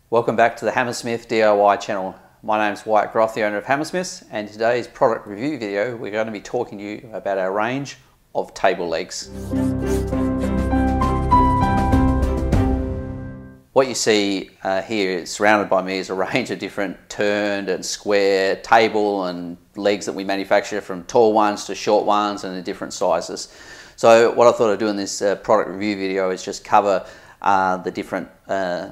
Welcome back to the Hammersmith DIY channel. My name is Wyatt Groth, the owner of Hammersmith, and today's product review video we're going to be talking to you about our range of table legs. What you see here surrounded by me is a range of different turned and square table and legs that we manufacture, from tall ones to short ones and in different sizes. So what I thought I'd do in this product review video is just cover the different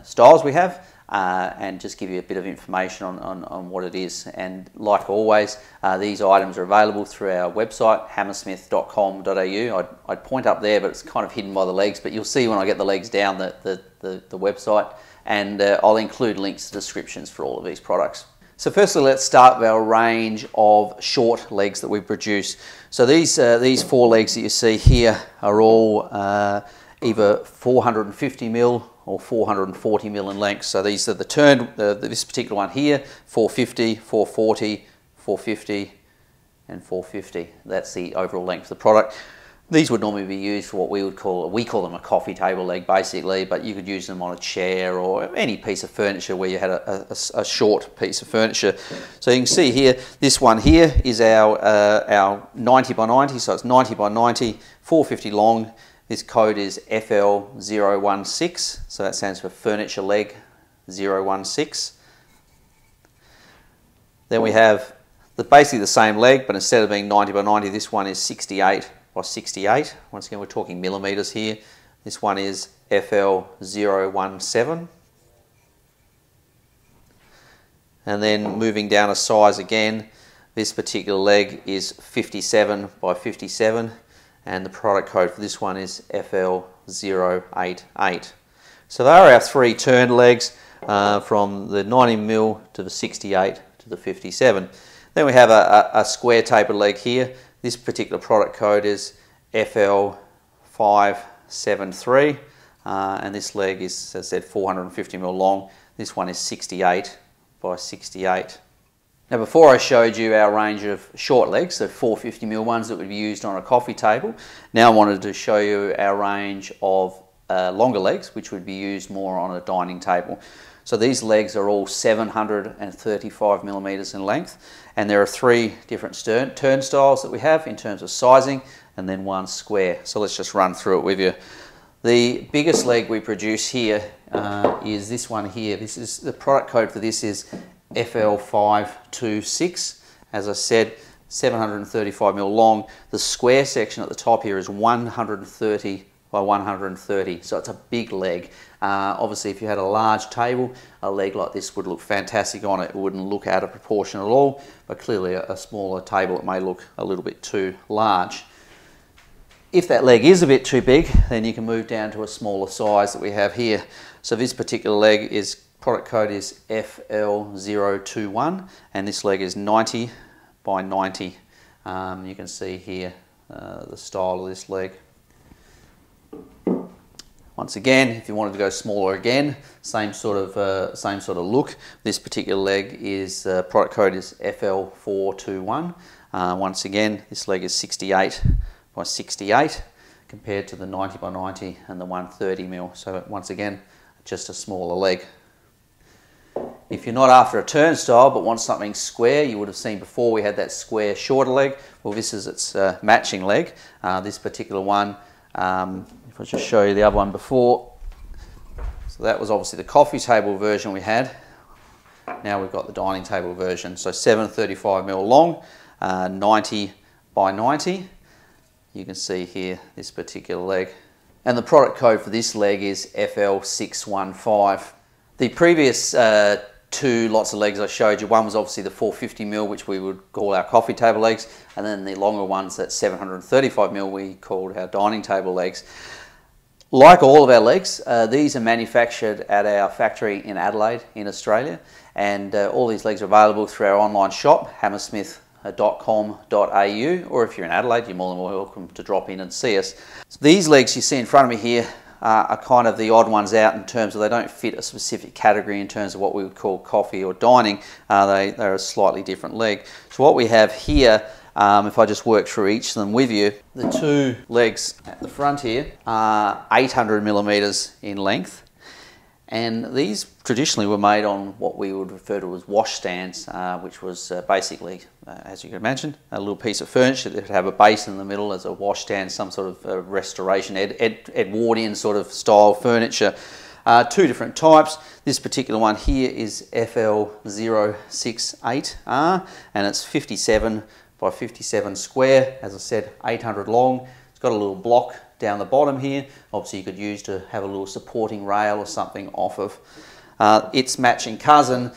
styles we have and just give you a bit of information on what it is. And like always, these items are available through our website, hammersmith.com.au. I'd point up there, but it's kind of hidden by the legs, but you'll see when I get the legs down the website, and I'll include links to descriptions for all of these products. So firstly, let's start with our range of short legs that we produce. So these four legs that you see here are all either 450mm or 440mm in length. So these are the turned, this particular one here, 450, 440, 450 and 450. That's the overall length of the product. These would normally be used for what we call them a coffee table leg basically, but you could use them on a chair or any piece of furniture where you had a short piece of furniture. So you can see here, this one here is our 90 by 90, so it's 90 by 90, 450 long. This code is FL016, so that stands for Furniture Leg 016. Then we have basically the same leg, but instead of being 90 by 90, this one is 68 by 68. Once again, we're talking millimetres here. This one is FL017. And then moving down a size again, this particular leg is 57 by 57. And the product code for this one is FL088. So they are our three turned legs, from the 90mm to the 68 to the 57. Then we have a square tapered leg here. This particular product code is FL573, and this leg is, as I said, 450mm long. This one is 68 by 68. Now, before I showed you our range of short legs, so 450mm ones that would be used on a coffee table, now I wanted to show you our range of longer legs, which would be used more on a dining table. So these legs are all 735mm in length, and there are three different turn styles that we have in terms of sizing, and then one square. So let's just run through it with you. The biggest leg we produce here is this one here. This is the product code for this is FL526. As I said, 735mm long. The square section at the top here is 130 by 130, so it's a big leg. Obviously, if you had a large table, a leg like this would look fantastic on it. It wouldn't look out of proportion at all, but clearly a smaller table, it may look a little bit too large. If that leg is a bit too big, then you can move down to a smaller size that we have here. So this particular leg is, product code is FL021, and this leg is 90 by 90. You can see here the style of this leg. Once again, if you wanted to go smaller again, same sort of look. This particular leg is product code is FL421. Once again, this leg is 68 by 68 compared to the 90 by 90 and the 130mm. So once again, just a smaller leg. If you're not after a turnstile but want something square, you would have seen before we had that square shorter leg. Well, this is its matching leg. This particular one, if I just show you the other one before, so that was obviously the coffee table version we had. Now we've got the dining table version. So 735mm long, 90 by 90. You can see here this particular leg. And the product code for this leg is FL615. The previous two lots of legs I showed you, one was obviously the 450mm, which we would call our coffee table legs, and then the longer ones, that 735mm, we called our dining table legs. Like all of our legs, these are manufactured at our factory in Adelaide in Australia, and all these legs are available through our online shop, hammersmith.com.au, or if you're in Adelaide, you're more than welcome to drop in and see us. So these legs you see in front of me here are kind of the odd ones out in terms of they don't fit a specific category in terms of what we would call coffee or dining. They're a slightly different leg. So what we have here, if I just work through each of them with you, the two legs at the front here are 800mm in length, And these traditionally were made on what we would refer to as wash stands, which was basically, as you can imagine, a little piece of furniture that would have a base in the middle as a wash stand, some sort of restoration, Edwardian sort of style furniture. Two different types. This particular one here is FL068R, and it's 57 by 57 square. As I said, 800 long. It's got a little block down the bottom here. Obviously you could use to have a little supporting rail or something off of. Its matching cousin,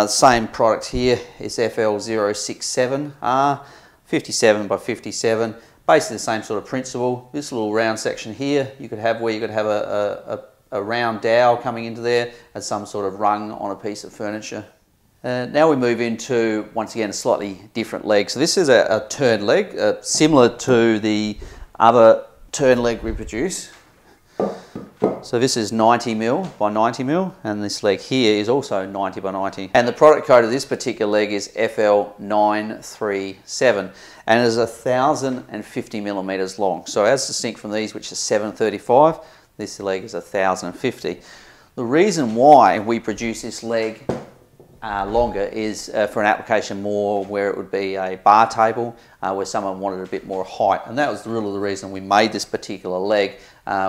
same product here, is FL067R, 57 by 57. Basically the same sort of principle. This little round section here, you could have where you could have a round dowel coming into there as some sort of rung on a piece of furniture. Now we move into, once again, a slightly different leg. So this is a turn leg, similar to the other turn leg we produce. So this is 90mm by 90mm, and this leg here is also 90 by 90. And the product code of this particular leg is FL937, and it is 1050mm long. So as distinct from these, which is 735, this leg is 1050. The reason why we produce this leg longer is for an application more where it would be a bar table, where someone wanted a bit more height, and that was really the reason we made this particular leg.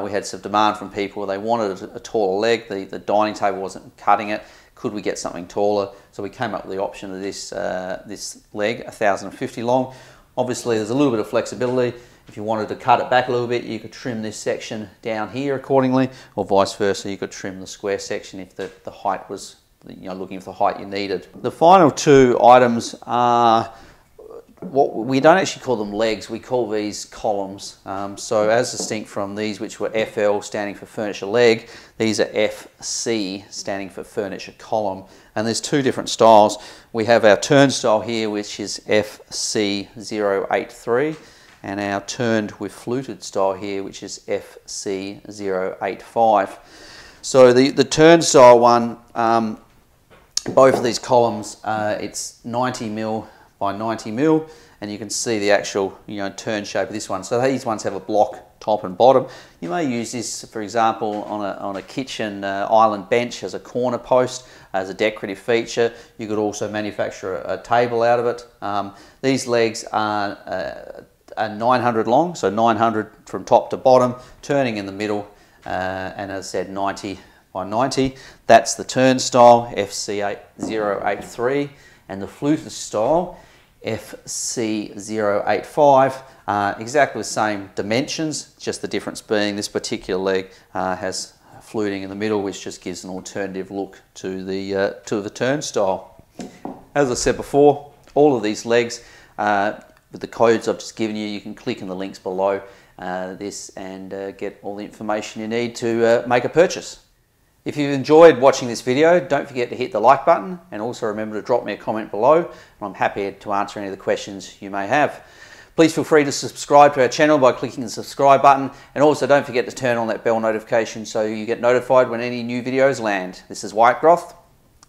We had some demand from people. They wanted a taller leg. The dining table wasn't cutting it. Could we get something taller? So we came up with the option of this leg, 1050 long. Obviously there's a little bit of flexibility. If you wanted to cut it back a little bit, you could trim this section down here accordingly, or vice versa, you could trim the square section if the height was, looking for the height you needed. The final two items are, what we don't actually call them legs, we call these columns. So as distinct from these, which were FL standing for furniture leg, these are FC standing for furniture column. And there's two different styles. We have our turnstile here, which is FC083, and our turned with fluted style here, which is FC085. So the turnstile one, both of these columns, it's 90mm by 90mm, and you can see the actual turn shape of this one. So these ones have a block top and bottom. You may use this, for example, on a kitchen island bench as a corner post, as a decorative feature. You could also manufacture a table out of it. These legs are 900 long, so 900 from top to bottom, turning in the middle, and as I said, 90 by 90. That's the turnstile, FC083, and the fluted style, FC085, exactly the same dimensions, just the difference being this particular leg has fluting in the middle, which just gives an alternative look to the turnstile. As I said before, all of these legs, with the codes I've just given you, you can click in the links below this and get all the information you need to make a purchase. If you've enjoyed watching this video, don't forget to hit the like button, and also remember to drop me a comment below, and I'm happy to answer any of the questions you may have. Please feel free to subscribe to our channel by clicking the subscribe button, and also don't forget to turn on that bell notification so you get notified when any new videos land. This is Wyatt Groth,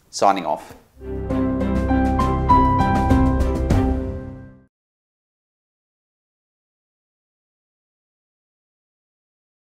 signing off.